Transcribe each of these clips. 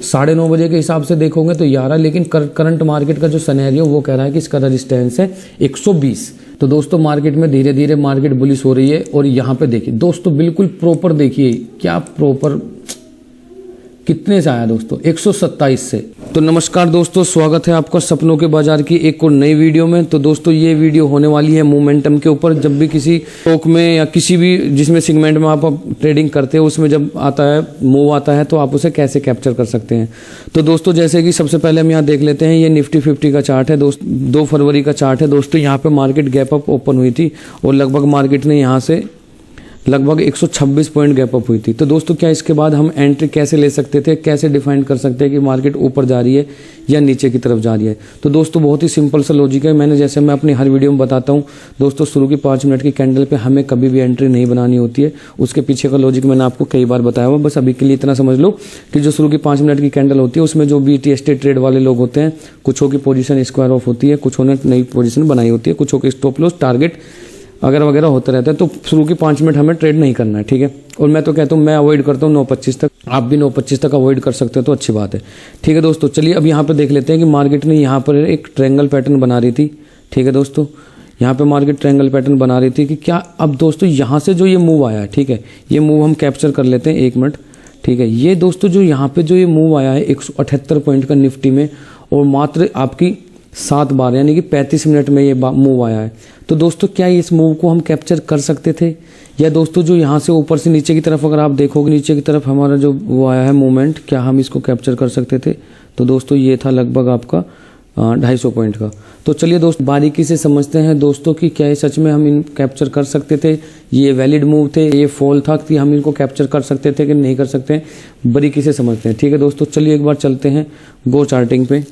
9:30 बजे के हिसाब से देखोगे तो 11, लेकिन करंट मार्केट का जो सिनेरियो वो कह रहा है कि इसका रेजिस्टेंस है 120। तो दोस्तों मार्केट में धीरे धीरे मार्केट बुलिश हो रही है। और यहाँ पे देखिए दोस्तों, बिल्कुल प्रॉपर देखिए क्या प्रॉपर कितने से आया दोस्तों, 127 से। तो नमस्कार दोस्तों, स्वागत है आपका सपनों के बाजार की एक और नई वीडियो में। तो दोस्तों ये वीडियो होने वाली है मोमेंटम के ऊपर। जब भी किसी स्टॉक में या किसी भी जिसमें सेगमेंट में आप ट्रेडिंग करते हो, उसमें जब आता है मूव आता है तो आप उसे कैसे कैप्चर कर सकते हैं। तो दोस्तों जैसे कि सबसे पहले हम यहाँ देख लेते हैं, ये निफ्टी 50 का चार्ट है दोस्तों, 2 फरवरी का चार्ट है दोस्तों। यहाँ पे मार्केट गैप अप ओपन हुई थी और लगभग मार्केट ने यहाँ से लगभग 126 पॉइंट गैप अप हुई थी। तो दोस्तों क्या इसके बाद हम एंट्री कैसे ले सकते थे, कैसे डिफाइन कर सकते हैं कि मार्केट ऊपर जा रही है या नीचे की तरफ जा रही है। तो दोस्तों बहुत ही सिंपल सा लॉजिक है। मैं अपनी हर वीडियो में बताता हूं दोस्तों, शुरू की 5 मिनट की कैंडल पे हमें कभी भी एंट्री नहीं बनानी होती है। उसके पीछे का लॉजिक मैंने आपको कई बार बताया हुआ, बस अभी के लिए इतना समझ लो कि जो शुरू की 5 मिनट की कैंडल होती है उसमें जो BTST ट्रेड वाले लोग होते हैं, कुछों की पोजीशन स्क्वायर ऑफ होती है, कुछों ने नई पोजीशन बनाई होती है, कुछों के स्टॉप लॉस टारगेट वगैरह वगैरह होता रहता है। तो शुरू की 5 मिनट हमें ट्रेड नहीं करना है, ठीक है। और मैं तो कहता हूँ, मैं अवॉइड करता हूँ 9:25 तक, आप भी 9:25 तक अवॉइड कर सकते हो तो अच्छी बात है, ठीक है दोस्तों। चलिए अब यहाँ पे देख लेते हैं कि मार्केट ने यहाँ पर एक ट्रायंगल पैटर्न बना रही थी, ठीक है दोस्तों। यहाँ पे मार्केट ट्रायंगल पैटर्न बना रही थी कि क्या अब दोस्तों यहाँ से जो ये मूव आया है, ठीक है, ये मूव हम कैप्चर कर लेते हैं 1 मिनट, ठीक है। ये दोस्तों जो यहाँ पे जो ये मूव आया है 178 पॉइंट का निफ्टी में, और मात्र आपकी 7 बार यानी कि 35 मिनट में ये मूव आया है। तो दोस्तों क्या इस मूव को हम कैप्चर कर सकते थे, या दोस्तों जो यहाँ से ऊपर से नीचे की तरफ अगर आप देखोगे, नीचे की तरफ हमारा जो वो आया है मूवमेंट, क्या हम इसको कैप्चर कर सकते थे। तो दोस्तों ये था लगभग आपका 250 पॉइंट का। तो चलिए दोस्तों बारीकी से समझते हैं दोस्तों कि क्या ये सच में हम इन कैप्चर कर सकते थे, ये वैलिड मूव थे, ये फॉल था कि हम इनको कैप्चर कर सकते थे कि नहीं कर सकते हैं, बारीकी से समझते हैं, ठीक है दोस्तों। चलिए एक बार चलते हैं गो चार्टिंग पे।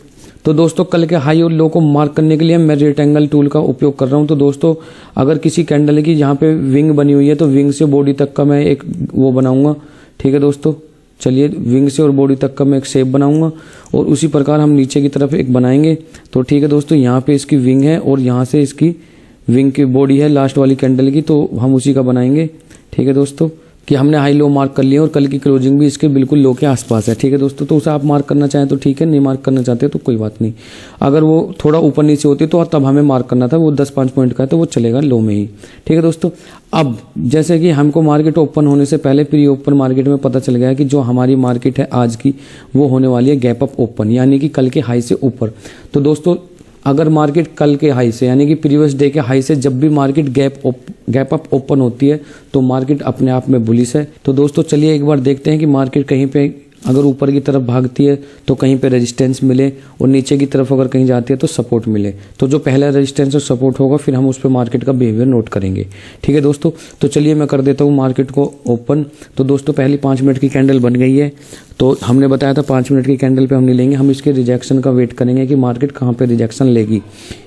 तो दोस्तों कल के हाई और लो को मार्क करने के लिए मैं रेक्टेंगल टूल का उपयोग कर रहा हूं। तो दोस्तों अगर किसी कैंडल की जहां पे विंग बनी हुई है तो विंग से बॉडी तक का मैं एक वो बनाऊंगा, ठीक है दोस्तों। चलिए विंग से और बॉडी तक का मैं एक शेप बनाऊंगा और उसी प्रकार हम नीचे की तरफ एक बनाएंगे। तो ठीक है दोस्तों, यहाँ पे इसकी विंग है और यहाँ से इसकी विंग की बॉडी है लास्ट वाली कैंडल की, तो हम उसी का बनाएंगे, ठीक है दोस्तों। कि हमने हाई लो मार्क कर लिया और कल की क्लोजिंग भी इसके बिल्कुल लो के आसपास है, ठीक है दोस्तों। तो उसे आप मार्क करना चाहें तो ठीक है, नहीं मार्क करना चाहते तो कोई बात नहीं। अगर वो थोड़ा ऊपर नीचे होती तो तब हमें मार्क करना था, वो 10-5 पॉइंट का है तो वो चलेगा लो में ही, ठीक है दोस्तों। अब जैसे कि हमको मार्केट ओपन होने से पहले प्री ओपन मार्केट में पता चल गया है कि जो हमारी मार्केट है आज की वो होने वाली है गैप अप ओपन, यानी कि कल के हाई से ऊपर। तो दोस्तों अगर मार्केट कल के हाई से यानी कि प्रीवियस डे के हाई से जब भी मार्केट गैप अप ओपन होती है तो मार्केट अपने आप में बुलिश है। तो दोस्तों चलिए एक बार देखते हैं कि मार्केट कहीं पे अगर ऊपर की तरफ भागती है तो कहीं पे रेजिस्टेंस मिले और नीचे की तरफ अगर कहीं जाती है तो सपोर्ट मिले। तो जो पहला रेजिस्टेंस और सपोर्ट होगा फिर हम उस पर मार्केट का बिहेवियर नोट करेंगे, ठीक है दोस्तों। तो चलिए मैं कर देता हूँ मार्केट को ओपन। तो दोस्तों पहली 5 मिनट की कैंडल बन गई है। तो हमने बताया था 5 मिनट की कैंडल पे हम नहीं लेंगे, हम इसके रिजेक्शन का वेट करेंगे कि मार्केट कहाँ पे रिजेक्शन लेगी,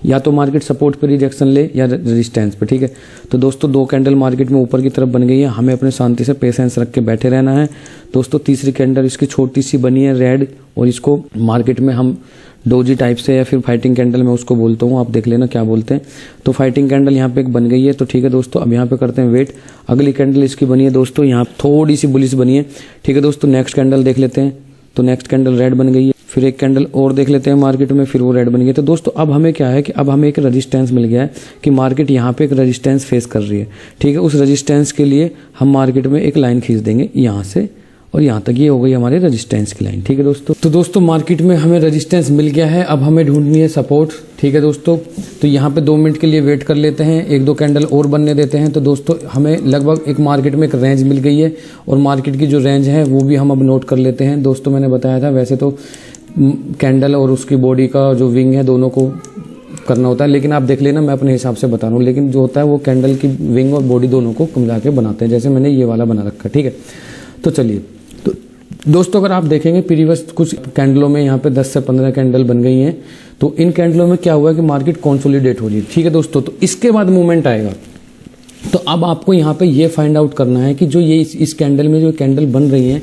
या तो मार्केट सपोर्ट पे रिजेक्शन ले या रेजिस्टेंस पे, ठीक है। तो दोस्तों 2 कैंडल मार्केट में ऊपर की तरफ बन गई है, हमें अपने शांति से पेशेंस रख के बैठे रहना है दोस्तों। तीसरी कैंडल इसकी छोटी सी बनी है रेड, और इसको मार्केट में हम डोजी टाइप से या फिर फाइटिंग कैंडल मैं उसको बोलता हूँ, आप देख लेना क्या बोलते हैं। तो फाइटिंग कैंडल यहाँ पे एक बन गई है, तो ठीक है दोस्तों। अब यहाँ पे करते हैं वेट। अगली कैंडल इसकी बनी है दोस्तों, यहाँ थोड़ी सी बुलिश बनी है, ठीक है दोस्तों। नेक्स्ट कैंडल देख लेते हैं, तो नेक्स्ट कैंडल रेड बन गई है। फिर एक कैंडल और देख लेते हैं मार्केट में, फिर वो रेड बन गई। तो दोस्तों अब हमें क्या है कि अब हमें एक रेजिस्टेंस मिल गया है कि मार्केट यहाँ पे एक रेजिस्टेंस फेस कर रही है, ठीक है। उस रेजिस्टेंस के लिए हम मार्केट में एक लाइन खींच देंगे यहाँ से और यहाँ तक, ये हो गई हमारी रेजिस्टेंस की लाइन, ठीक है दोस्तों। तो दोस्तों मार्केट में हमें रेजिस्टेंस मिल गया है, अब हमें ढूंढनी है सपोर्ट, ठीक है दोस्तों। तो यहाँ पे 2 मिनट के लिए वेट कर लेते हैं, 1-2 कैंडल और बनने देते हैं। तो दोस्तों हमें लगभग एक मार्केट में एक रेंज मिल गई है और मार्केट की जो रेंज है वो भी हम अब नोट कर लेते हैं दोस्तों। मैंने बताया था वैसे तो कैंडल और उसकी बॉडी का जो विंग है दोनों को करना होता है, लेकिन आप देख लेना मैं अपने हिसाब से बता रहा हूँ। लेकिन जो होता है वो कैंडल की विंग और बॉडी दोनों को मिला के बनाते हैं, जैसे मैंने ये वाला बना रखा है, ठीक है। तो चलिए दोस्तों अगर आप देखेंगे प्रीवियस कुछ कैंडलों में यहाँ पे 10 से 15 कैंडल बन गई हैं, तो इन कैंडलों में क्या हुआ कि मार्केट कंसोलिडेट हो रही है, ठीक है दोस्तों। तो इसके बाद मूवमेंट आएगा। तो अब आपको यहाँ पे ये फाइंड आउट करना है कि जो ये इस कैंडल में जो कैंडल बन रही है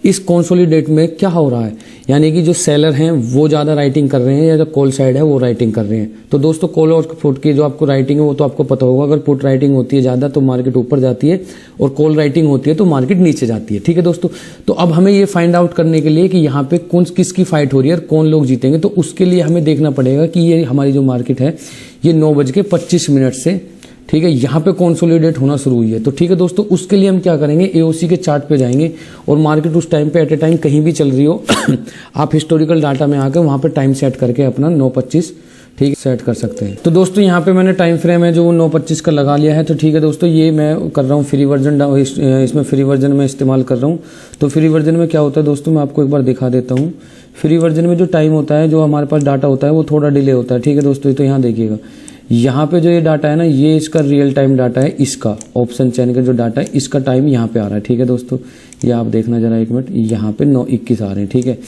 इस कंसोलिडेट में क्या हो रहा है, यानी कि जो सेलर हैं वो ज़्यादा राइटिंग कर रहे हैं या जो कॉल साइड है वो राइटिंग कर रहे हैं। तो दोस्तों कॉल और पुट की जो आपको राइटिंग है वो तो आपको पता होगा, अगर पुट राइटिंग होती है ज़्यादा तो मार्केट ऊपर जाती है और कॉल राइटिंग होती है तो मार्केट नीचे जाती है। ठीक है दोस्तों, तो अब हमें ये फाइंड आउट करने के लिए कि यहाँ पे कौन किसकी फाइट हो रही है और कौन लोग जीतेंगे, तो उसके लिए हमें देखना पड़ेगा कि ये हमारी जो मार्केट है ये 9:25 से, ठीक है, यहाँ पे कंसोलिडेट होना शुरू हुई है। तो ठीक है दोस्तों, उसके लिए हम क्या करेंगे, एओसी के चार्ट पे जाएंगे और मार्केट उस टाइम पे एट ए टाइम कहीं भी चल रही हो आप हिस्टोरिकल डाटा में आकर वहाँ पे टाइम सेट करके अपना 9:25 ठीक है सेट कर सकते हैं। तो दोस्तों यहाँ पे मैंने टाइम फ्रेम है जो 9:25 का लगा लिया है। तो ठीक है दोस्तों, ये मैं कर रहा हूँ फ्री वर्जन, इसमें फ्री वर्जन में इस्तेमाल कर रहा हूँ। तो फ्री वर्जन में क्या होता है दोस्तों, मैं आपको एक बार दिखा देता हूँ। फ्री वर्जन में जो टाइम होता है, जो हमारे पास डाटा होता है वो थोड़ा डिले होता है। ठीक है दोस्तों, तो यहाँ देखिएगा, यहाँ पे जो ये डाटा है ना, ये इसका रियल टाइम डाटा है, इसका ऑप्शन चैन का जो डाटा है इसका टाइम यहाँ पे आ रहा है। ठीक है दोस्तों, ये आप देखना जरा एक मिनट, यहाँ पे 9:21 आ रहे हैं। ठीक है,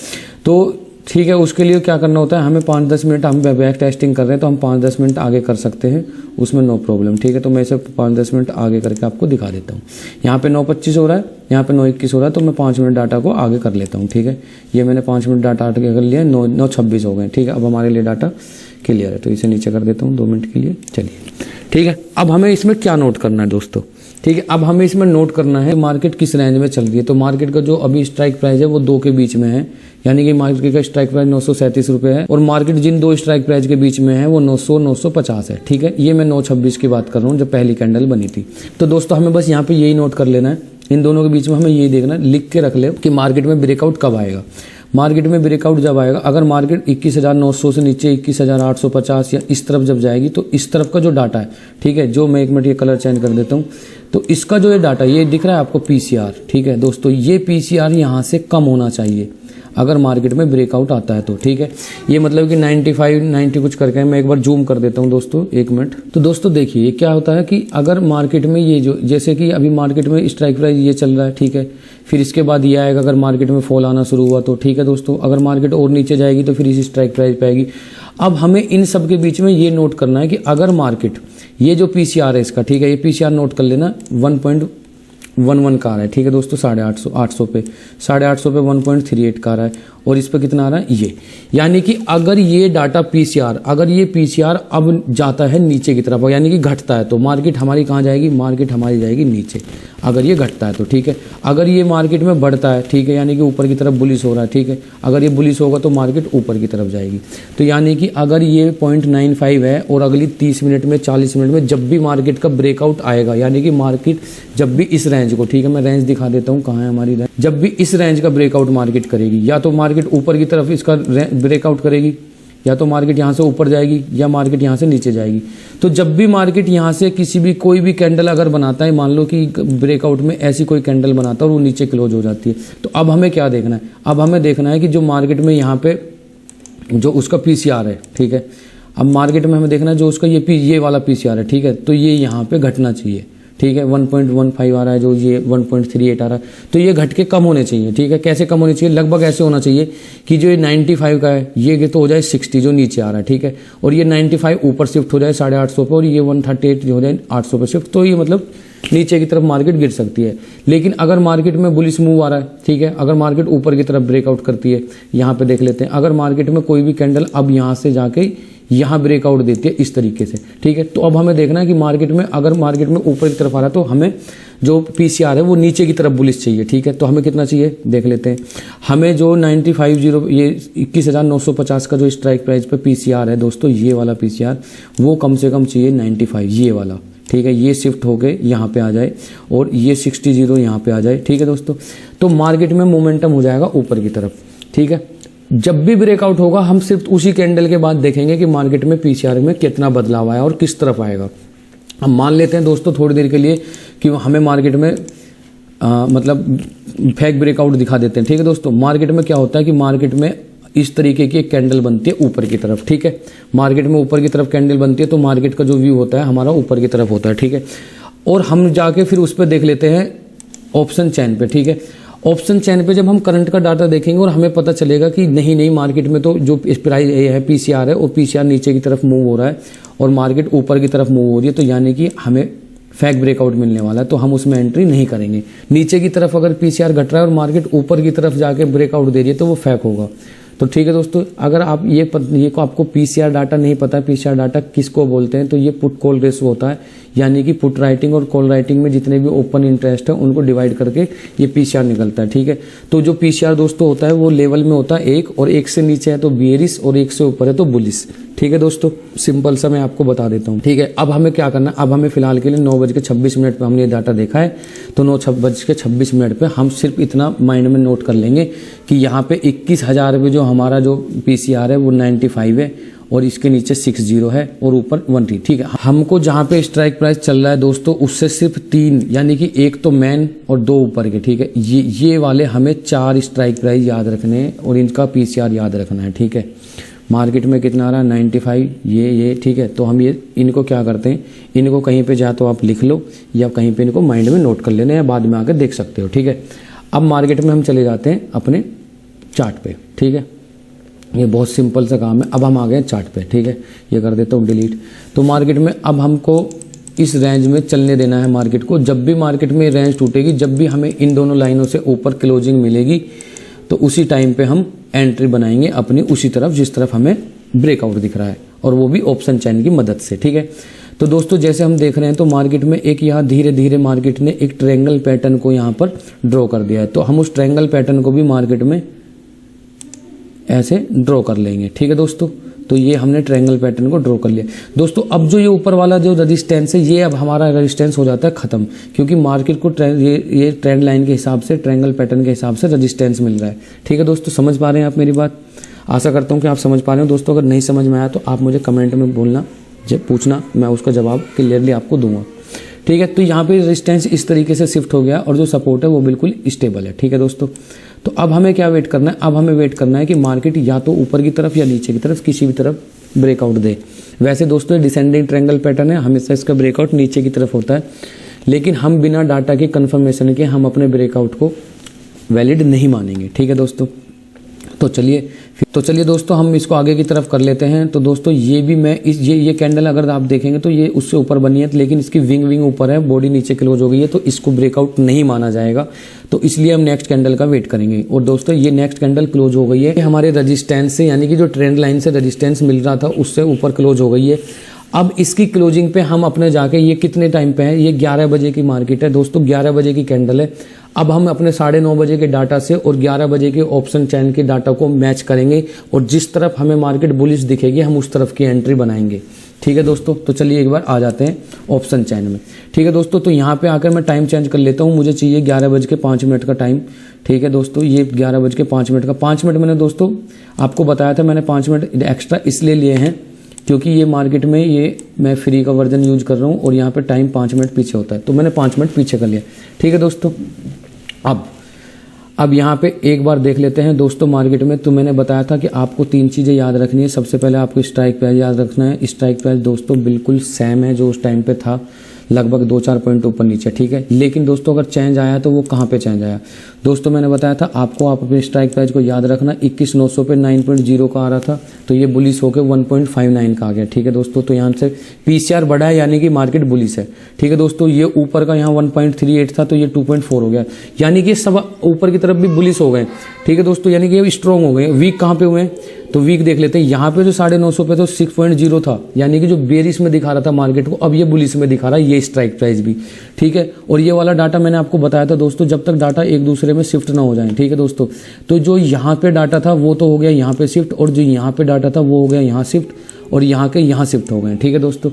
तो ठीक है, उसके लिए क्या करना होता है, हमें 5-10 मिनट, हम बैक टेस्टिंग कर रहे हैं तो हम 5-10 मिनट आगे कर सकते हैं, उसमें नो प्रॉब्लम। ठीक है, तो मैं इसे 5-10 मिनट आगे करके आपको दिखा देता हूँ। यहाँ पे 9:25 हो रहा है, यहाँ पे 9:21 हो रहा है, तो मैं 5 मिनट डाटा को आगे कर लेता हूँ। ठीक है, ये मैंने 5 मिनट डाटा आगे कर लिया, 9:26 हो गए। ठीक है, अब हमारे लिए डाटा क्लियर है, तो इसे नीचे कर देता हूँ 2 मिनट के लिए। चलिए ठीक है, अब हमें इसमें क्या नोट करना है दोस्तों, ठीक है, अब हमें इसमें नोट करना है मार्केट किस रेंज में चल रही है। तो मार्केट का जो अभी स्ट्राइक प्राइस है वो 2 के बीच में है, यानी कि मार्केट का स्ट्राइक प्राइस 937 रुपए है और मार्केट जिन 2 स्ट्राइक प्राइस के बीच में है वो 900-950 है। ठीक है, ये मैं 9:26 की बात कर रहा हूँ जब पहली कैंडल बनी थी। तो दोस्तों हमें बस यहाँ पे यही नोट कर लेना है, इन दोनों के बीच में हमें यही देखना है, लिख के रख ले कि मार्केट में ब्रेकआउट कब आएगा। मार्केट में ब्रेकआउट जब आएगा, अगर मार्केट 21,900 से नीचे 21,850 या इस तरफ जब जाएगी, तो इस तरफ का जो डाटा है, ठीक है, जो मैं एक मिनट ये कलर चेंज कर देता हूँ, तो इसका जो ये डाटा ये दिख रहा है आपको पीसीआर, ठीक है दोस्तों, ये पीसीआर यहाँ से कम होना चाहिए अगर मार्केट में ब्रेकआउट आता है तो। ठीक है, ये मतलब कि 95, 90 कुछ करके, मैं एक बार जूम कर देता हूँ दोस्तों, एक मिनट। तो दोस्तों देखिए क्या होता है कि अगर मार्केट में ये जो, जैसे कि अभी मार्केट में स्ट्राइक प्राइस ये चल रहा है, ठीक है, फिर इसके बाद ये आएगा, अगर मार्केट में फॉल आना शुरू हुआ तो ठीक है दोस्तों, अगर मार्केट और नीचे जाएगी तो फिर इसी स्ट्राइक प्राइस पे आएगी। अब हमें इन सब के बीच में ये नोट करना है कि अगर मार्केट, ये जो पीसीआर है इसका, ठीक है, ये पीसीआर नोट कर लेना, 1.11 का आ रहा है। ठीक है दोस्तों, 850 पे 1.38 का आ रहा है, और इस पे कितना आ रहा है ये, यानी कि अगर ये डाटा पीसीआर, अगर ये पीसीआर अब जाता है नीचे की तरफ, यानी कि घटता है, तो मार्केट हमारी कहाँ जाएगी, मार्केट हमारी जाएगी नीचे, अगर ये घटता है तो। ठीक है, अगर ये मार्केट में बढ़ता है, ठीक है, यानी कि ऊपर की तरफ बुलिश हो रहा है, ठीक है, अगर ये बुलिश होगा तो मार्केट ऊपर की तरफ जाएगी। तो यानी कि अगर ये 0.95 है और अगली 30 मिनट में, 40 मिनट में जब भी मार्केट का ब्रेकआउट आएगा, यानी कि मार्केट जब भी इस रेंज को, ठीक है, मैं रेंज दिखा देता हूँ कहाँ है हमारी रेंज, जब भी इस रेंज का ब्रेकआउट मार्केट करेगी, या तो मार्केट ऊपर की तरफ इसका ब्रेकआउट करेगी, या तो मार्केट यहाँ से ऊपर जाएगी, या मार्केट यहाँ से नीचे जाएगी। तो जब भी मार्केट यहाँ से किसी भी कोई भी कैंडल अगर बनाता है, मान लो कि ब्रेकआउट में ऐसी कोई कैंडल बनाता है और वो नीचे क्लोज हो जाती है, तो अब हमें क्या देखना है, अब हमें देखना है कि जो मार्केट में यहाँ पे जो उसका पीसीआर है, ठीक है, अब मार्केट में हमें देखना है जो उसका ये वाला पीसीआर है, ठीक है, तो ये यहाँ पे घटना चाहिए। ठीक है, 1.15 आ रहा है, जो ये 1.38 आ रहा है, तो ये घट के कम होने चाहिए। ठीक है, कैसे कम होने चाहिए, लगभग ऐसे होना चाहिए कि जो ये 95 का है ये तो हो जाए 60 जो नीचे आ रहा है, ठीक है, और ये 95 ऊपर शिफ्ट हो जाए 850 पे, और ये 138 जो हो जाए 800 पे शिफ्ट, तो ये मतलब नीचे की तरफ मार्केट गिर सकती है। लेकिन अगर मार्केट में बुलिश मूव आ रहा है, ठीक है, अगर मार्केट ऊपर की तरफ ब्रेकआउट करती है, यहाँ पे देख लेते हैं, अगर मार्केट में कोई भी कैंडल अब यहाँ से जाके यहाँ ब्रेकआउट देती है इस तरीके से, ठीक है, तो अब हमें देखना है कि मार्केट में, अगर मार्केट में ऊपर की तरफ आ रहा है तो हमें जो पीसीआर है वो नीचे की तरफ बुलिश चाहिए। ठीक है, तो हमें कितना चाहिए देख लेते हैं, हमें जो 95 ये 21,950 का जो स्ट्राइक प्राइस पे पीसीआर है दोस्तों, ये वाला पीसीआर वो कम से कम चाहिए 95, ये वाला, ठीक है, ये शिफ्ट होके यहाँ पे आ जाए और ये 60 यहाँ पे आ जाए। ठीक है दोस्तों, तो मार्केट में मोमेंटम हो जाएगा ऊपर की तरफ। ठीक है, जब भी ब्रेकआउट होगा हम सिर्फ उसी कैंडल के बाद देखेंगे कि मार्केट में पीसीआर में कितना बदलाव आया और किस तरफ आएगा। हम मान लेते हैं दोस्तों थोड़ी देर के लिए कि हमें मार्केट में मतलब फेक ब्रेकआउट दिखा देते हैं। ठीक है दोस्तों, मार्केट में क्या होता है कि मार्केट में इस तरीके की एक कैंडल बनती है ऊपर की तरफ। ठीक है, मार्केट में ऊपर की तरफ कैंडल बनती है तो मार्केट का जो व्यू होता है हमारा ऊपर की तरफ होता है। ठीक है, और हम जाके फिर उस पर देख लेते हैं ऑप्शन चैन पे। ठीक है, ऑप्शन चैन पे जब हम करंट का डाटा देखेंगे और हमें पता चलेगा कि नहीं मार्केट में तो जो प्राइस है पीसीआर है वो पीसीआर नीचे की तरफ मूव हो रहा है और मार्केट ऊपर की तरफ मूव हो रही है, तो यानी कि हमें फैक ब्रेकआउट मिलने वाला है, तो हम उसमें एंट्री नहीं करेंगे। नीचे की तरफ अगर पीसीआर घट रहा है और मार्केट ऊपर की तरफ जाके ब्रेकआउट दे रही है तो वो फैक होगा। तो ठीक है दोस्तों, अगर आप ये को आपको पीसीआर डाटा नहीं पता है, पीसीआर डाटा किसको बोलते हैं, तो ये पुट कॉल रेशो होता है, यानी कि पुट राइटिंग और कॉल राइटिंग में जितने भी ओपन इंटरेस्ट है उनको डिवाइड करके ये पीसीआर निकलता है। ठीक है, तो जो पीसीआर दोस्तों होता है वो लेवल में होता है 1, और 1 से नीचे है तो बेयरिश और 1 से ऊपर है तो बुलिश। ठीक है दोस्तों, सिंपल सा मैं आपको बता देता हूँ। ठीक है, अब हमें क्या करना है, अब हमें फिलहाल के लिए 9:26 पे हमने ये डाटा देखा है, तो 9:26 पे हम सिर्फ इतना माइंड में नोट कर लेंगे कि यहाँ पे 21,000 पे जो हमारा जो पीसीआर है वो 95 है, और इसके नीचे 60 है और ऊपर 13। ठीक है, हमको जहाँ पे स्ट्राइक प्राइस चल रहा है दोस्तों उससे सिर्फ 3, यानी कि 1 तो मैन और 2 ऊपर के। ठीक है, ये वाले हमें 4 स्ट्राइक प्राइस याद रखने हैं और इनका पीसीआर याद रखना है। ठीक है, मार्केट में कितना आ रहा है 95, ये ठीक है, तो हम ये इनको क्या करते हैं, इनको कहीं पे जा तो आप लिख लो या कहीं पे इनको माइंड में नोट कर लेना या बाद में आकर देख सकते हो। ठीक है, अब मार्केट में हम चले जाते हैं अपने चार्ट पे। ठीक है, ये बहुत सिंपल सा काम है। अब हम आ गए चार्ट पे। ठीक है, ये कर देता हूँ डिलीट। तो मार्केट में अब हमको इस रेंज में चलने देना है मार्केट को। जब भी मार्केट में रेंज टूटेगी, जब भी हमें इन दोनों लाइनों से ऊपर क्लोजिंग मिलेगी, तो उसी टाइम पे हम एंट्री बनाएंगे अपनी उसी तरफ जिस तरफ हमें ब्रेकआउट दिख रहा है, और वो भी ऑप्शन चैन की मदद से। ठीक है, तो दोस्तों जैसे हम देख रहे हैं तो मार्केट में एक यहाँ धीरे धीरे मार्केट ने एक ट्रायंगल पैटर्न को यहाँ पर ड्रॉ कर दिया है, तो हम उस ट्रायंगल पैटर्न को भी मार्केट में ऐसे ड्रॉ कर लेंगे। ठीक है दोस्तों, तो ये हमने ट्रायंगल पैटर्न को ड्रॉ कर लिया दोस्तों। अब जो ये ऊपर वाला जो रेजिस्टेंस है, ये अब हमारा रेजिस्टेंस हो जाता है खत्म, क्योंकि मार्केट को ये ट्रेंड लाइन के हिसाब से, ट्रायंगल पैटर्न के हिसाब से रेजिस्टेंस मिल रहा है। ठीक है दोस्तों, समझ पा रहे हैं आप मेरी बात? आशा करता हूँ कि आप समझ पा रहे हो दोस्तों। अगर नहीं समझ में आया तो आप मुझे कमेंट में बोलना, जब पूछना, मैं उसका जवाब क्लियरली आपको दूंगा। ठीक है, तो यहाँ पे रेजिस्टेंस इस तरीके से शिफ्ट हो गया और जो सपोर्ट है वो बिल्कुल स्टेबल है। ठीक है दोस्तों, तो अब हमें क्या वेट करना है, अब हमें वेट करना है कि मार्केट या तो ऊपर की तरफ या नीचे की तरफ किसी भी तरफ ब्रेकआउट दे। वैसे दोस्तों डिसेंडिंग ट्रायंगल पैटर्न है, हमेशा इसका ब्रेकआउट नीचे की तरफ होता है, लेकिन हम बिना डाटा के कंफर्मेशन के हम अपने ब्रेकआउट को वैलिड नहीं मानेंगे। ठीक है दोस्तों, तो चलिए दोस्तों हम इसको आगे की तरफ कर लेते हैं। तो दोस्तों ये भी मैं ये कैंडल अगर आप देखेंगे तो ये उससे ऊपर बनी है, लेकिन इसकी विंग ऊपर है, बॉडी नीचे क्लोज हो गई है, तो इसको ब्रेकआउट नहीं माना जाएगा। तो इसलिए हम नेक्स्ट कैंडल का वेट करेंगे। और दोस्तों ये नेक्स्ट कैंडल क्लोज हो गई है हमारे रजिस्टेंस से, यानी कि जो ट्रेंड लाइन से रजिस्टेंस मिल रहा था उससे ऊपर क्लोज हो गई है। अब इसकी क्लोजिंग पे हम अपने जाके, ये कितने टाइम पे है, ये 11 बजे की मार्केट है दोस्तों, 11 बजे की कैंडल है। अब हम अपने 9:30 बजे के डाटा से और 11 बजे के ऑप्शन चैन के डाटा को मैच करेंगे और जिस तरफ हमें मार्केट बुलिश दिखेगी हम उस तरफ की एंट्री बनाएंगे। ठीक है दोस्तों, तो चलिए एक बार आ जाते हैं ऑप्शन चैन में। ठीक है दोस्तों, तो यहाँ पे आकर मैं टाइम चेंज कर लेता हूँ, मुझे चाहिए 11:05 का टाइम। ठीक है दोस्तों, ये 11:05 का 5 मिनट मैंने दोस्तों आपको बताया था, मैंने 5 मिनट एक्स्ट्रा इसलिए लिए हैं क्योंकि ये मार्केट में ये मैं फ्री का वर्जन यूज कर रहा हूँ और यहाँ पे टाइम 5 मिनट पीछे होता है, तो मैंने 5 मिनट पीछे कर लिया। ठीक है दोस्तों, अब यहाँ पे एक बार देख लेते हैं दोस्तों मार्केट में। तो मैंने बताया था कि आपको 3 चीज़ें याद रखनी है। सबसे पहले आपको स्ट्राइक प्राइस याद रखना है। स्ट्राइक प्राइस दोस्तों बिल्कुल सेम है जो उस टाइम पे था, लगभग 2-4 पॉइंट ऊपर नीचे। ठीक है, लेकिन दोस्तों अगर चेंज आया तो वो कहाँ पे चेंज आया दोस्तों, मैंने बताया था आपको, आप अपने स्ट्राइक प्राइस को याद रखना। 21,900 पे 9.0 का आ रहा था, तो ये बुलिश होकर 1.59 का आ गया। ठीक है दोस्तों, तो यहाँ से पीसीआर बढ़ा है, यानी कि मार्केट बुलिश है। ठीक है दोस्तों, ये ऊपर का यहाँ 1.38 था, तो ये 2.4 हो गया, यानी कि सब ऊपर की तरफ भी बुलिश हो गए। ठीक है दोस्तों, यानी कि ये स्ट्रॉन्ग हो गए। वीक कहाँ पे हुए हैं, तो वीक देख लेते हैं। यहाँ पे जो 950 पे तो 6.0 था, यानी कि जो बेरिश में दिखा रहा था मार्केट को, अब ये बुलिश में दिखा रहा है, ये स्ट्राइक प्राइस भी। ठीक है, और ये वाला डाटा मैंने आपको बताया था दोस्तों, जब तक डाटा एक दूसरे में शिफ्ट ना हो जाए। ठीक है दोस्तों, तो जो यहाँ पे डाटा था वो तो हो गया यहाँ पे शिफ्ट, और जो यहाँ पे डाटा था वो हो गया यहाँ शिफ्ट, और यहाँ के यहाँ शिफ्ट हो गए। ठीक है दोस्तों,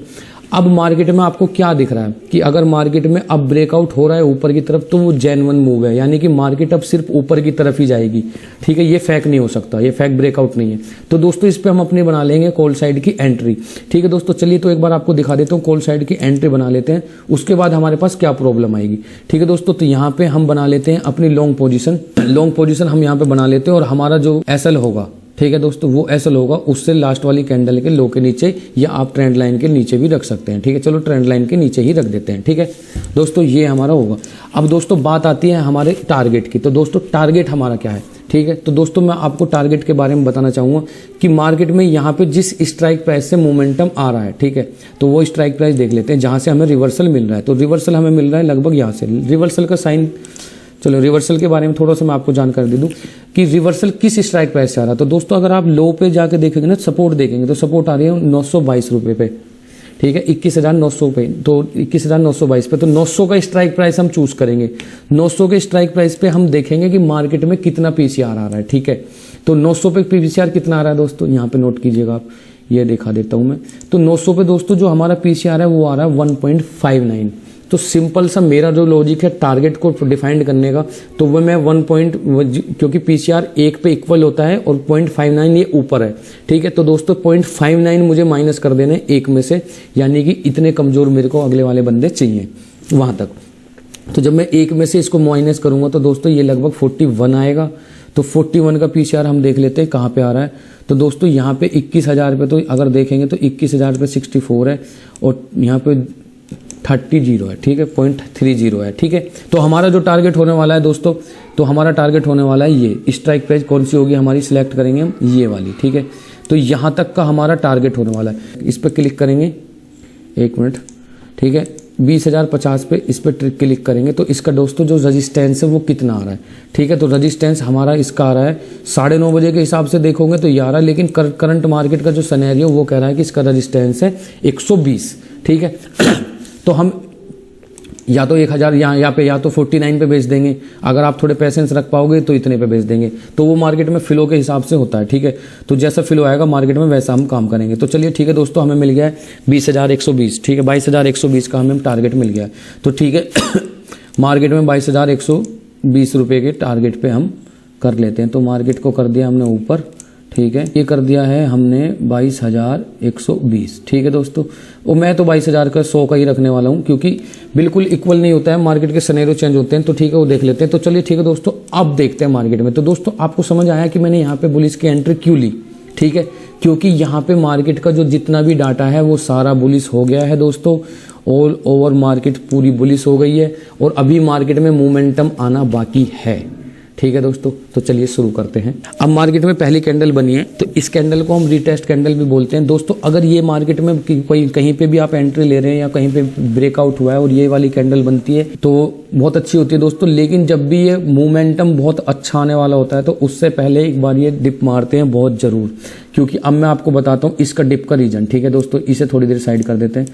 अब मार्केट में आपको क्या दिख रहा है कि अगर मार्केट में अब ब्रेकआउट हो रहा है ऊपर की तरफ तो वो जेन्युइन मूव है, यानी कि मार्केट अब सिर्फ ऊपर की तरफ ही जाएगी। ठीक है, ये फेक नहीं हो सकता, ये फेक ब्रेकआउट नहीं है। तो दोस्तों इस पे हम अपनी बना लेंगे कॉल साइड की एंट्री। ठीक है दोस्तों, चलिए तो एक बार आपको दिखा देता हूँ, कॉल साइड की एंट्री बना लेते हैं, उसके बाद हमारे पास क्या प्रॉब्लम आएगी। ठीक है दोस्तों, तो यहाँ पे हम बना लेते हैं अपनी लॉन्ग पोजीशन हम यहाँ पे बना लेते हैं, और हमारा जो एसएल होगा, ठीक है दोस्तों, वो एसएल होगा उससे लास्ट वाली कैंडल के लो के नीचे, या आप ट्रेंड लाइन के नीचे भी रख सकते हैं। ठीक है, चलो ट्रेंड लाइन के नीचे ही रख देते हैं। ठीक है दोस्तों, ये हमारा होगा। अब दोस्तों बात आती है हमारे टारगेट की। तो दोस्तों टारगेट हमारा क्या है, ठीक है। तो दोस्तों मैं आपको टारगेट के बारे में बताना चाहूँगा कि मार्केट में यहाँ पे जिस स्ट्राइक प्राइस से मोमेंटम आ रहा है, ठीक है, तो वो स्ट्राइक प्राइस देख लेते हैं जहाँ से हमें रिवर्सल मिल रहा है। तो रिवर्सल हमें मिल रहा है लगभग यहाँ से, रिवर्सल का साइन, चलो रिवर्सल के बारे में थोड़ा सा मैं आपको जानकारी दे दूं कि रिवर्सल किस स्ट्राइक प्राइस से आ रहा है। तो दोस्तों अगर आप लो पे जाके देखेंगे ना, सपोर्ट देखेंगे तो सपोर्ट आ रही है 922 रुपये पे, ठीक है, 21,900 पे, तो 21,922 पे, तो 900 का स्ट्राइक प्राइस हम चूज करेंगे। 900 के स्ट्राइक प्राइस पे हम देखेंगे कि मार्केट में कितना पीसीआर आ रहा है, ठीक है। तो 900 पे पीसीआर कितना आ रहा है दोस्तों, यहाँ पे नोट कीजिएगा आप, ये दिखा देता हूं मैं। तो 900 पे दोस्तों जो हमारा पीसीआर है वो आ रहा है 1.59। तो सिंपल सा मेरा जो लॉजिक है टारगेट को डिफाइंड करने का, तो वो मैं क्योंकि पीसीआर 1 पे इक्वल होता है और 0.59 ये ऊपर है, ठीक है। तो दोस्तों 0.59 मुझे माइनस कर देने 1 में से, यानी कि इतने कमजोर मेरे को अगले वाले बंदे चाहिए वहां तक। तो जब मैं 1 में से इसको माइनस करूंगा तो दोस्तों ये लगभग 41 आएगा। तो 41 का पीसीआर हम देख लेते हैं कहाँ पे आ रहा है। तो दोस्तों यहाँ पे 21,000 पे, तो अगर देखेंगे तो 21,000 पे 64 है और यहाँ पे 30 है, ठीक है, 0.30 है, ठीक है। तो हमारा जो टारगेट होने वाला है दोस्तों, तो हमारा टारगेट होने वाला है ये स्ट्राइक प्राइस कौन सी होगी हमारी, सिलेक्ट करेंगे हम ये वाली, ठीक है। तो यहाँ तक का हमारा टारगेट होने वाला है। इस पर क्लिक करेंगे, 1 मिनट, ठीक है, 20,050 पे इस पर क्लिक करेंगे तो इसका दोस्तों जो रजिस्टेंस है वो कितना आ रहा है, ठीक है। तो रजिस्टेंस हमारा इसका आ रहा है 9:30 बजे के हिसाब से देखोगे तो ये आ रहा है, लेकिन करंट मार्केट का जो सिनेरियो वो कह रहा है कि इसका रजिस्टेंस है 120, ठीक है। तो हम या तो 1,000 यहाँ पे या तो 49 पे बेच देंगे, अगर आप थोड़े पैसेंस रख पाओगे तो इतने पे बेच देंगे। तो वो मार्केट में फिलो के हिसाब से होता है, ठीक है। तो जैसा फिलो आएगा मार्केट में वैसा हम काम करेंगे। तो चलिए ठीक है दोस्तों, हमें मिल गया है 20,120, ठीक है, 22,120 का हमें टारगेट मिल गया है। तो ठीक है मार्केट में 22,120 रुपये के टारगेट पे हम कर लेते हैं। तो मार्केट को कर दिया हमने ऊपर, ठीक है, ये कर दिया है हमने 22,120, ठीक है दोस्तों। और मैं तो 22,000 का 100 का ही रखने वाला हूँ, क्योंकि बिल्कुल इक्वल नहीं होता है, मार्केट के सिनेरियो चेंज होते हैं। तो ठीक है वो देख लेते हैं। तो चलिए ठीक है दोस्तों, अब देखते हैं मार्केट में। तो दोस्तों आपको समझ आया कि मैंने यहाँ पे बुलिश की एंट्री क्यों ली, ठीक है, क्योंकि यहाँ पे मार्केट का जो जितना भी डाटा है वो सारा बुलिश हो गया है दोस्तों। ऑल ओवर मार्केट पूरी बुलिश हो गई है और अभी मार्केट में मोमेंटम आना बाकी है, ठीक है दोस्तों। तो चलिए शुरू करते हैं। अब मार्केट में पहली कैंडल बनी है, तो इस कैंडल को हम रीटेस्ट कैंडल भी बोलते हैं दोस्तों। अगर ये मार्केट में कोई कहीं पे भी आप एंट्री ले रहे हैं या कहीं पे ब्रेकआउट हुआ है और ये वाली कैंडल बनती है तो बहुत अच्छी होती है दोस्तों। लेकिन जब भी ये मोमेंटम बहुत अच्छा आने वाला होता है तो उससे पहले एक बार ये डिप मारते हैं बहुत जरूर, क्योंकि अब मैं आपको बताता हूँ इसका डिप का रीजन, ठीक है दोस्तों। इसे थोड़ी देर साइड कर देते हैं।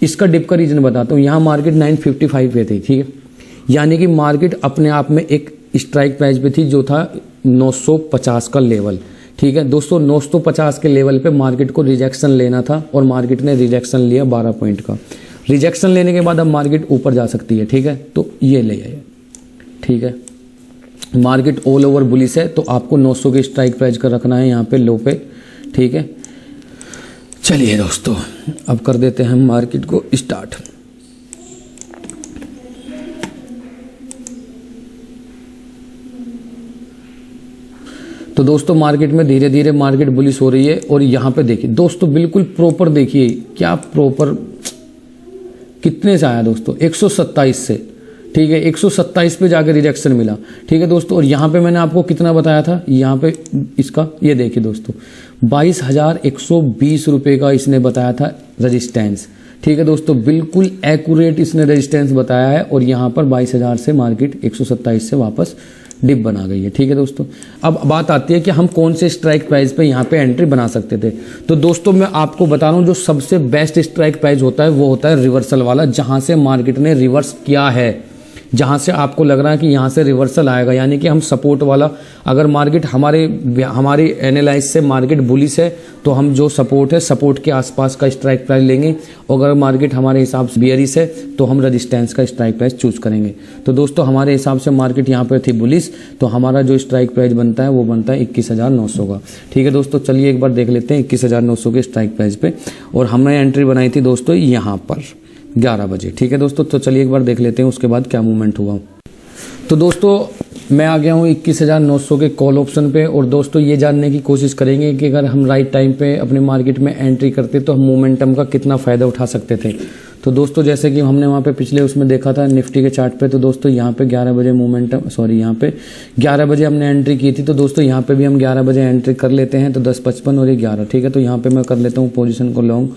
इसका डिप का रीजन बताता हूँ। यहाँ मार्केट 955 पे थी, ठीक है, यानी कि मार्केट अपने आप में एक स्ट्राइक प्राइस पे थी जो था 950 का लेवल, ठीक है दोस्तों। 950 के लेवल पे मार्केट को रिजेक्शन लेना था और मार्केट ने रिजेक्शन लिया 12 पॉइंट का। रिजेक्शन लेने के बाद अब मार्केट ऊपर जा सकती है, ठीक है। तो ये ले आए, ठीक है, मार्केट ऑल ओवर बुलिश है। तो आपको 900 के स्ट्राइक प्राइस का रखना है यहाँ पे लो पे, ठीक है। चलिए दोस्तों अब कर देते हैं हम मार्केट को स्टार्ट। तो दोस्तों मार्केट में धीरे धीरे मार्केट बुलिश हो रही है और यहाँ पे देखिए दोस्तों, बिल्कुल प्रॉपर देखिए क्या प्रॉपर कितने से आया दोस्तों, 127 से, ठीक है, 127 पे जाकर रिजेक्शन मिला, ठीक है दोस्तों। और यहाँ पे मैंने आपको कितना बताया था, यहाँ पे इसका ये देखिए दोस्तों 22,120 रुपये का इसने बताया था रजिस्टेंस, ठीक है दोस्तों, बिल्कुल एक्यूरेट इसने रेजिस्टेंस बताया है। और यहाँ पर 22,000 से मार्केट 127 से वापस डिप बना गई है, ठीक है दोस्तों। अब बात आती है कि हम कौन से स्ट्राइक प्राइस पे यहाँ पे एंट्री बना सकते थे। तो दोस्तों मैं आपको बता रहा हूँ जो सबसे बेस्ट स्ट्राइक प्राइस होता है वो होता है रिवर्सल वाला, जहां से मार्केट ने रिवर्स किया है, जहां से आपको लग रहा है कि यहां से रिवर्सल आएगा, यानी कि हम सपोर्ट वाला, अगर मार्केट हमारी एनालाइज से मार्केट बुलिश है तो हम जो सपोर्ट है सपोर्ट के आसपास का स्ट्राइक प्राइस लेंगे, और अगर मार्केट हमारे हिसाब से बियरिश है तो हम रेजिस्टेंस का स्ट्राइक प्राइस चूज करेंगे। तो दोस्तों हमारे हिसाब से मार्केट यहाँ पर थी बुलिश, तो हमारा जो स्ट्राइक प्राइस बनता है वो बनता है 21,900 का, ठीक है दोस्तों। चलिए एक बार देख लेते हैं 21,900 के स्ट्राइक प्राइस पे, और हमने एंट्री बनाई थी दोस्तों यहाँ पर 11 बजे, ठीक है दोस्तों। तो चलिए एक बार देख लेते हैं उसके बाद क्या मूवमेंट हुआ। तो दोस्तों मैं आ गया हूँ 21,900 के कॉल ऑप्शन पे। और दोस्तों ये जानने की कोशिश करेंगे कि अगर हम राइट टाइम पे अपने मार्केट में एंट्री करते तो हम मोमेंटम का कितना फ़ायदा उठा सकते थे। तो दोस्तों जैसे कि हमने वहाँ पे पिछले उसमें देखा था निफ्टी के चार्ट पे, तो दोस्तों यहाँ पे 11 बजे मोमेंटम यहाँ पे 11 बजे हमने एंट्री की थी। तो दोस्तों यहाँ पे भी हम 11 बजे एंट्री कर लेते हैं, तो 10:55 और ये 11, ठीक है। तो यहाँ पे मैं कर लेता हूँ पोजीशन को लॉन्ग,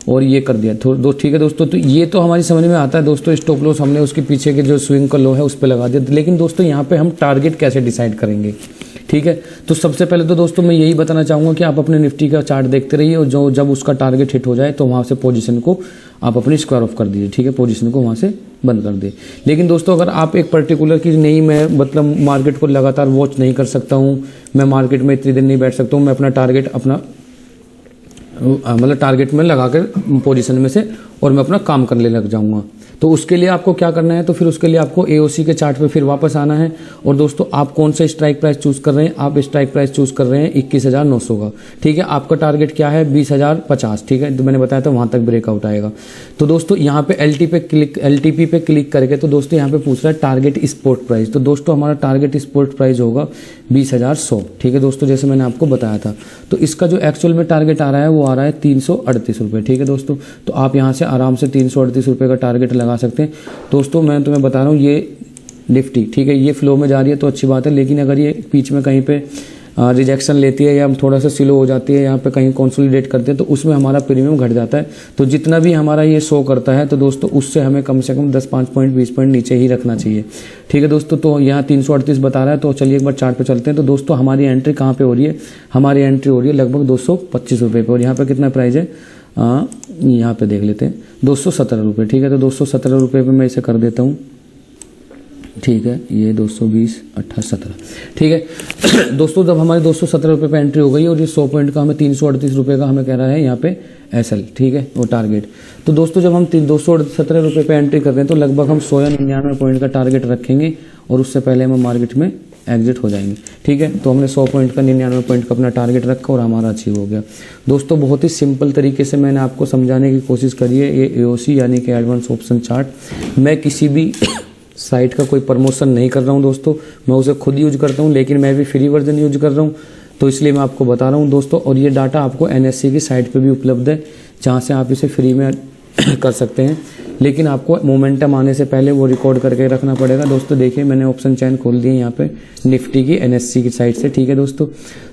और ये कर दिया ठीक है दोस्तों। तो ये तो हमारी समझ में आता है दोस्तों। स्टॉप लॉस हमने उसके पीछे के जो स्विंग का लो है उस पर लगा दिया। लेकिन दोस्तों यहाँ पे हम टारगेट कैसे डिसाइड करेंगे, ठीक है। तो सबसे पहले तो दोस्तों मैं यही बताना चाहूँगा कि आप अपने निफ्टी का चार्ट देखते रहिए, और जो जब उसका टारगेट हिट हो जाए तो वहाँ से पोजीशन को आप अपनी स्क्वायर ऑफ कर दीजिए, ठीक है। पोजीशन को वहाँ से बंद कर दे। लेकिन दोस्तों अगर आप एक पर्टिकुलर की नहीं, मैं मतलब मार्केट को लगातार वॉच नहीं कर सकता हूँ, मैं मार्केट में इतनी दिन नहीं बैठ सकता हूँ, मैं अपना टारगेट मतलब टारगेट में लगा कर पोजीशन में से और मैं अपना काम करने लग जाऊंगा, तो उसके लिए आपको क्या करना है, तो फिर उसके लिए आपको एओसी के चार्ट पे फिर वापस आना है। और दोस्तों आप कौन सा स्ट्राइक प्राइस चूज कर रहे हैं, आप स्ट्राइक प्राइस चूज कर रहे हैं 21,900 का, ठीक है। आपका टारगेट क्या है 20,050, ठीक है। तो मैंने बताया था वहां तक ब्रेकआउट आएगा। तो दोस्तों यहाँ पे एलटीपी पे क्लिक करके, तो दोस्तों यहाँ पे पूछ रहा है टारगेट स्पॉट प्राइस। तो दोस्तों हमारा टारगेट स्पॉट प्राइस होगा 20,100, ठीक है दोस्तों, जैसे मैंने आपको बताया था। तो इसका जो एक्चुअल में टारगेट आ रहा है वो आ रहा है 338 रुपये, ठीक है दोस्तों। तो आप यहाँ से आराम से 338 रुपये का टारगेट लगा सकते हैं। दोस्तों मैं तुम्हें बता रहा हूँ ये निफ्टी, ठीक है, ये फ्लो में जा रही है तो अच्छी बात है। लेकिन अगर ये बीच में कहीं पे रिजेक्शन लेती है या थोड़ा सा स्लो हो जाती है, यहाँ पे कहीं कंसोलिडेट करते हैं, तो उसमें हमारा प्रीमियम घट जाता है। तो जितना भी हमारा ये शो करता है तो दोस्तों उससे हमें कम से कम 10-5 पॉइंट 20 पॉइंट नीचे ही रखना चाहिए, ठीक है दोस्तों। तो यहाँ 338 बता रहा है, तो चलिए एक बार चार्ट पे चलते हैं। तो दोस्तों हमारी एंट्री कहाँ पे हो रही है, हमारी एंट्री हो रही है लगभग 225 रुपये पे। और यहाँ पे कितना प्राइस है, यहाँ पे देख लेते हैं 217 रुपये, ठीक है। तो 217 रुपये पे मैं इसे कर देता हूँ, ठीक है। ये 220 18 17, ठीक है दोस्तों। जब हमारे 217 रुपये पे एंट्री हो गई और ये 100 पॉइंट का हमें 338 रुपये का हमें कह रहा है यहाँ पे एसएल, ठीक है, वो टारगेट। तो दोस्तों जब हम 217 रुपये पे एंट्री कर रहे हैं तो लगभग हम 100 या 99 पॉइंट का टारगेट रखेंगे, और उससे पहले हम मार्केट में एग्जिट हो जाएंगे, ठीक है। तो हमने 100 पॉइंट का 99 पॉइंट का अपना टारगेट रखा और हमारा अचीव हो गया। दोस्तों बहुत ही सिंपल तरीके से मैंने आपको समझाने की कोशिश करी है। ये एओसी यानी कि एडवांस ऑप्शन चार्ट, मैं किसी भी साइट का कोई प्रमोशन नहीं कर रहा हूं दोस्तों, मैं उसे खुद यूज करता हूं, लेकिन मैं भी फ्री वर्जन यूज कर रहा हूं, तो इसलिए मैं आपको बता रहा हूं दोस्तों। और ये डाटा आपको एनएससी की साइट पे भी उपलब्ध है, जहां से आप इसे फ्री में कर सकते हैं। लेकिन आपको मोमेंटम आने से पहले वो रिकॉर्ड करके रखना पड़ेगा दोस्तों। देखिए मैंने ऑप्शन चैन खोल दिए यहाँ पे निफ्टी की एनएससी की साइट से, ठीक है दोस्तों।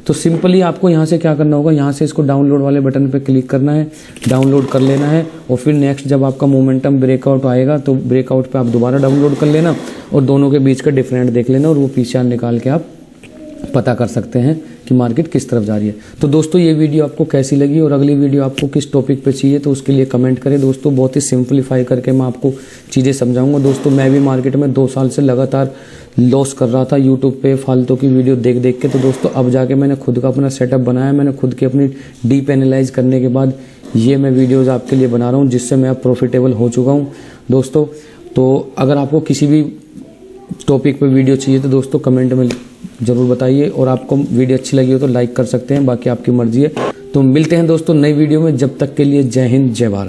तो सिंपली आपको यहाँ से क्या करना होगा, यहाँ से इसको डाउनलोड वाले बटन पे क्लिक करना है, डाउनलोड कर लेना है, और फिर नेक्स्ट जब आपका मोमेंटम ब्रेकआउट आएगा तो ब्रेकआउट पे आप दोबारा डाउनलोड कर लेना और दोनों के बीच का डिफरेंट देख लेना, और वो पीछे निकाल के आप पता कर सकते हैं कि मार्केट किस तरफ जा रही है। तो दोस्तों ये वीडियो आपको कैसी लगी और अगली वीडियो आपको किस टॉपिक पे चाहिए, तो उसके लिए कमेंट करें दोस्तों। बहुत ही सिंपलीफाई करके मैं आपको चीज़ें समझाऊंगा दोस्तों। मैं भी मार्केट में 2 साल से लगातार लॉस कर रहा था यूट्यूब पे फालतू की वीडियो देख देख के। तो दोस्तों अब जाके मैंने खुद का अपना सेटअप बनाया, मैंने खुद की अपनी डीप एनालाइज करने के बाद ये मैं वीडियोज़ आपके लिए बना रहा हूँ, जिससे मैं अब प्रॉफिटेबल हो चुका हूँ दोस्तों। तो अगर आपको किसी भी टॉपिक पे वीडियो चाहिए तो दोस्तों कमेंट में ज़रूर बताइए, और आपको वीडियो अच्छी लगी हो तो लाइक कर सकते हैं, बाकी आपकी मर्जी है। तो मिलते हैं दोस्तों नई वीडियो में, जब तक के लिए जय हिंद जय भारत।